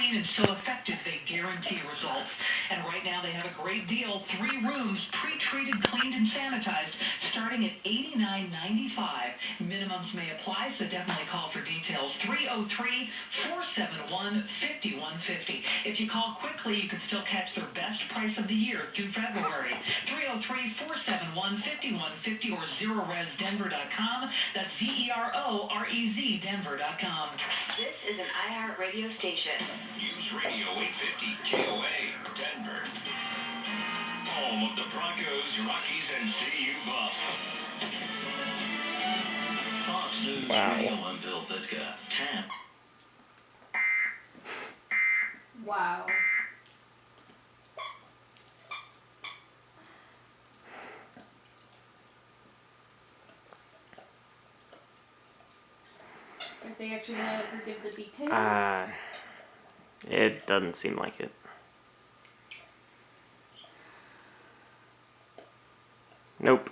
clean and so effective they guarantee results. And right now they have a great deal. 3 rooms, pre-treated, cleaned, and sanitized, starting at $89.95. Minimums may apply, so definitely call for details. 303-471-5150. If you call quickly, you can still catch their best price of the year through February. 303-471-5150 or ZeroResDenver.com. That's ZEROREZ Denver.com. This is an iHeart radio station. News Radio 850 KOA, Denver. Home of the Broncos, Rockies, and CU Buff. Fox News Radio, I'm Bill Vitka. 10. Wow. Are they actually going to ever give the details? It doesn't seem like it. Nope.